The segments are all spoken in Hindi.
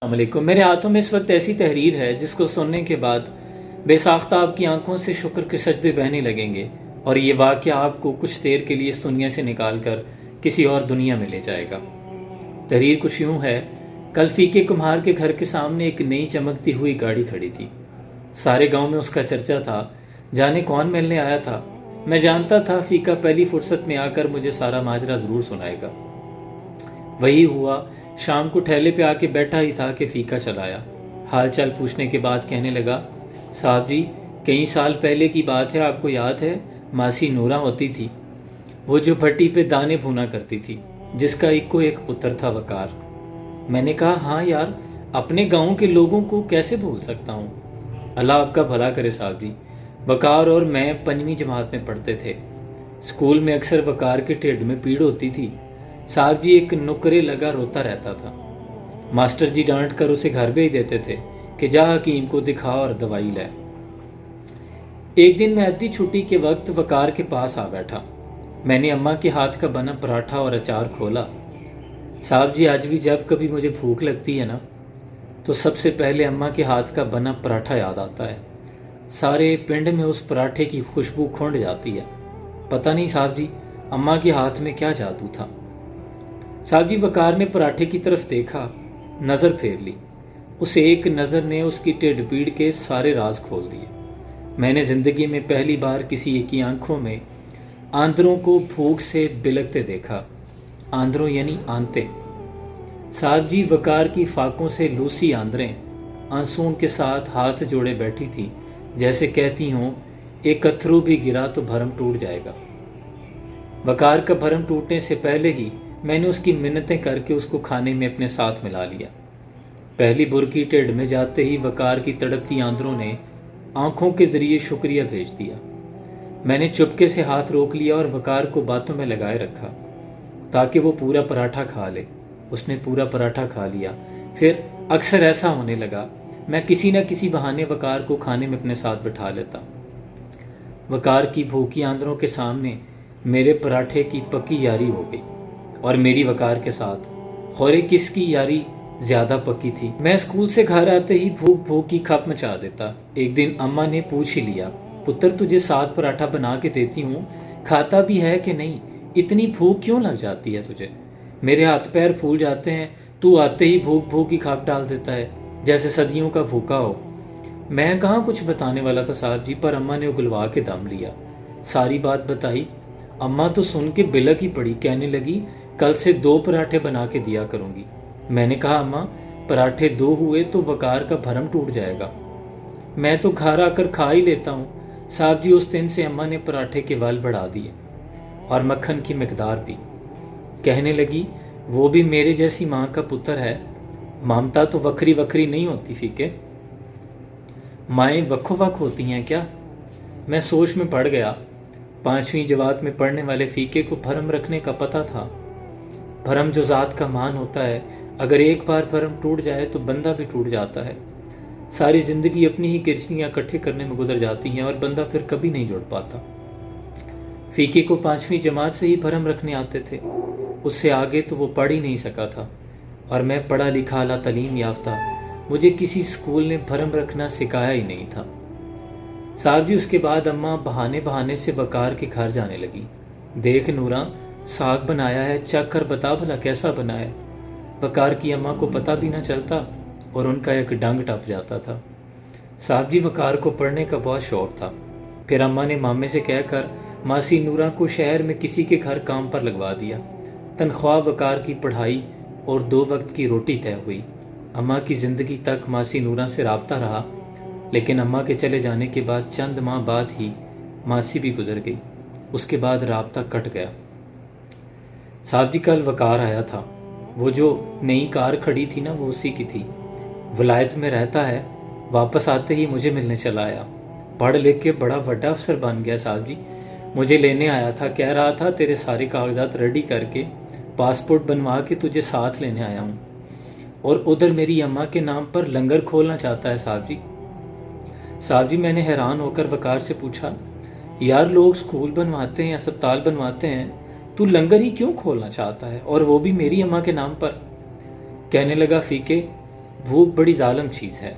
वालेकुम। मेरे हाथों में इस वक्त ऐसी तहरीर है जिसको सुनने के बाद बेसाख्ता की आंखों से शुक्र के सजदे बहने लगेंगे और ये वाक़या आपको कुछ देर के लिए इस दुनिया से निकाल कर किसी और दुनिया में ले जाएगा। तहरीर कुछ यूं है। कल फीके कुम्हार के घर के सामने एक नई चमकती हुई गाड़ी खड़ी थी। सारे गांव में उसका चर्चा था। जाने कौन मिलने आया था। मैं जानता था फीका पहली फुर्सत में आकर मुझे सारा माजरा जरूर सुनाएगा। वही हुआ। शाम को ठेले पे आके बैठा ही था कि फीका चलाया। हाल चाल पूछने के बाद कहने लगा, साहब जी, कई साल पहले की बात है, आपको याद है? मासी नूरा होती थी, वो जो भट्टी पे दाने भुना करती थी, जिसका इक्को एक पुत्र था, वकार। मैंने कहा, हाँ यार, अपने गांव के लोगों को कैसे भूल सकता हूँ। अल्लाह आपका भला करे साहब जी। वकार और मैं 5वीं जमात में पढ़ते थे। स्कूल में अक्सर वकार के ढिड में पीड़ होती थी। साहब जी एक नुकरे लगा रोता रहता था। मास्टर जी डांट कर उसे घर भेज देते थे कि जा हकीम को दिखा और दवाई ले। एक दिन मैं अद्धी छुट्टी के वक्त वकार के पास आ बैठा। मैंने अम्मा के हाथ का बना पराठा और अचार खोला। साहब जी आज भी जब कभी मुझे भूख लगती है ना, तो सबसे पहले अम्मा के हाथ का बना पराठा याद आता है। सारे पिंड में उस पराठे की खुशबू खुंड जाती है। पता नहीं साहब जी, अम्मा के हाथ में क्या जादू था। साहब जी वकार ने पराठे की तरफ देखा, नजर फेर ली। उस एक नजर ने उसकी टेढ़ पीड़ के सारे राज खोल दिए। मैंने जिंदगी में पहली बार किसी एक की आंखों में आंदरों को भूख से बिलकते देखा। आंदरों यानी आंते। साहब जी वकार की फाकों से लूसी आंदरें आंसुओं के साथ हाथ जोड़े बैठी थी, जैसे कहती हों, एक अथरू भी गिरा तो भरम टूट जाएगा। वकार का भरम टूटने से पहले ही मैंने उसकी मिन्नतें करके उसको खाने में अपने साथ मिला लिया। पहली बुरकी टेढ़ में जाते ही वकार की तड़पती आंदरों ने आंखों के जरिए शुक्रिया भेज दिया। मैंने चुपके से हाथ रोक लिया और वकार को बातों में लगाए रखा ताकि वो पूरा पराठा खा ले। उसने पूरा पराठा खा लिया। फिर अक्सर ऐसा होने लगा, मैं किसी न किसी बहाने वकार को खाने में अपने साथ बिठा लेता। वकार की भूखी आंदरों के सामने मेरे पराठे की पक्की यारी हो गई और मेरी वकार के साथ खौरे किसकी यारी ज्यादा पक्की थी। मैं स्कूल से घर आते ही भूख भूख की खप मचा देता। एक दिन अम्मा ने पूछ ही लिया, पुत्र तुझे 7 पराठा बना के देती हूँ, खाता भी है कि नहीं? इतनी भूख क्यों लग जाती है तुझे? मेरे हाथ पैर फूल जाते हैं, तू आते ही भूख भूख की खप डाल देता है, जैसे सदियों का भूखा हो। मैं कहाँ कुछ बताने वाला था साहब जी, पर अम्मा ने उगलवा के दम लिया। सारी बात बताई। अम्मा तो सुन के बिलक ही पड़ी। कहने लगी, कल से 2 पराठे बना के दिया करूंगी। मैंने कहा, अम्मा पराठे 2 हुए तो वकार का भरम टूट जाएगा। मैं तो घर आकर खा ही लेता हूँ। साहब जी उस दिन से अम्मा ने पराठे के वाल बढ़ा दिए और मक्खन की मिकदार भी। कहने लगी, वो भी मेरे जैसी माँ का पुत्र है। ममता तो वक्री वक्री नहीं होती फीके, माएँ वक्खो वक होती हैं क्या? मैं सोच में पड़ गया। 5वीं जमात में पढ़ने वाले फीके को भरम रखने का पता था। भरम जो जात का मान होता है, अगर एक बार भरम टूट जाए तो बंदा भी टूट जाता है। सारी जिंदगी अपनी ही किरचियां इकट्ठे करने में गुजर जाती हैं और बंदा फिर कभी नहीं जुड़ पाता। फीके को 5वीं जमात से ही भरम रखने आते थे। उससे आगे तो वो पढ़ ही नहीं सका था और मैं पढ़ा लिखा आला तालीम याफ्ता, मुझे किसी स्कूल ने भरम रखना सिखाया ही नहीं था। साहब जी उसके बाद अम्मा बहाने बहाने से वकार के घर जाने लगी। देख नूरा, साग बनाया है, चख कर बता भला कैसा बना है। वकार की अम्मा को पता भी ना चलता और उनका एक डंग टप जाता था। साहब जी वकार को पढ़ने का बहुत शौक था। फिर अम्मा ने मामे से कहकर मासी नूरा को शहर में किसी के घर काम पर लगवा दिया। तनख्वाह वकार की पढ़ाई और 2 वक्त की रोटी तय हुई। अम्मा की जिंदगी तक मासी नूरा से राब्ता रहा, लेकिन अम्मा के चले जाने के बाद चंद माह बाद ही मासी भी गुजर गई। उसके बाद राब्ता कट गया। साहब जी कल वकार आया था। वो जो नई कार खड़ी थी ना, वो उसी की थी। वलायत में रहता है। वापस आते ही मुझे मिलने चला आया। पढ़ लिख के बड़ा बड़ा अफसर बन गया साहब जी। मुझे लेने आया था, कह रहा था तेरे सारे कागजात रेडी करके पासपोर्ट बनवा के तुझे साथ लेने आया हूँ। और उधर मेरी अम्मा के नाम पर लंगर खोलना चाहता है साहब जी। साहब जी मैंने हैरान होकर वकार से पूछा, यार लोग स्कूल बनवाते हैं, अस्पताल बनवाते हैं, तू लंगर ही क्यों खोलना चाहता है, और वो भी मेरी अम्मा के नाम पर? कहने लगा, फीके भूख बड़ी जालिम चीज़ है,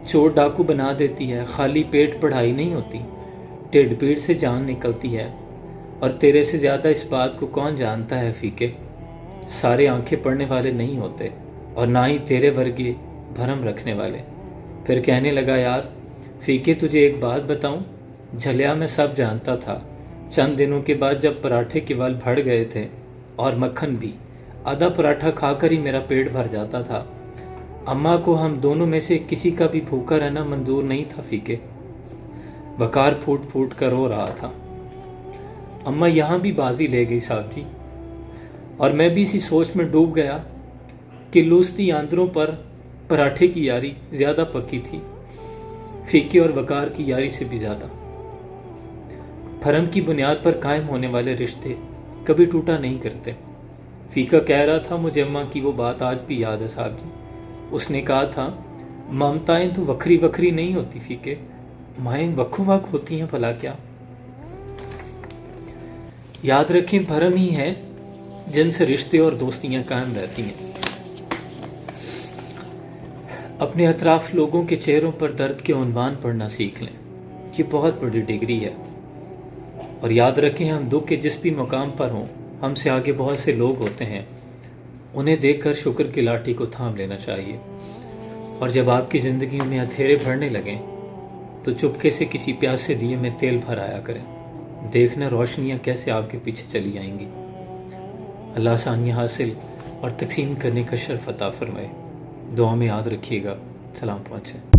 चोर डाकू बना देती है। खाली पेट पढ़ाई नहीं होती, ढिड पीड़ से जान निकलती है। और तेरे से ज़्यादा इस बात को कौन जानता है फीके, सारे आंखें पढ़ने वाले नहीं होते, और ना ही तेरे वर्गे भरम रखने वाले। फिर कहने लगा, यार फीके तुझे एक बात बताऊं, झलिया मैं सब जानता था। चंद दिनों के बाद जब पराठे के वाल भर गए थे और मक्खन भी, आधा पराठा खाकर ही मेरा पेट भर जाता था। अम्मा को हम दोनों में से किसी का भी भूखा रहना मंजूर नहीं था फीके। वकार फूट फूट कर रो रहा था। अम्मा यहाँ भी बाजी ले गई साहब जी, और मैं भी इसी सोच में डूब गया कि लूसती आंदरों पर पराठे की यारी ज्यादा पक्की थी, फीके और वकार की यारी से भी ज्यादा। भरम की बुनियाद पर कायम होने वाले रिश्ते कभी टूटा नहीं करते। फीका कह रहा था, मुझे अम्मा की वो बात आज भी याद है साहब जी। उसने कहा था, ममताएं तो वखरी वखरी नहीं होती फीके, माएं वक्खो वक होती हैं भला क्या। याद रखें, भरम ही है जिनसे रिश्ते और दोस्तियां कायम रहती हैं। अपने अतराफ लोगों के चेहरों पर दर्द के उन्वान पढ़ना सीख लें, ये बहुत बड़ी डिग्री है। और याद रखें, हम दुख के जिस भी मुकाम पर हों, हमसे आगे बहुत से लोग होते हैं, उन्हें देखकर शुक्र की लाठी को थाम लेना चाहिए। और जब आपकी जिंदगी में अंधेरे भरने लगें तो चुपके से किसी प्यासे दिए में तेल भर आया करें, देखना रोशनियां कैसे आपके पीछे चली आएंगी। अल्लाह आसानियां हासिल और तकसीम करने का शर्फ अता फरमाए। दुआ में याद रखिएगा। सलाम पहुँचे।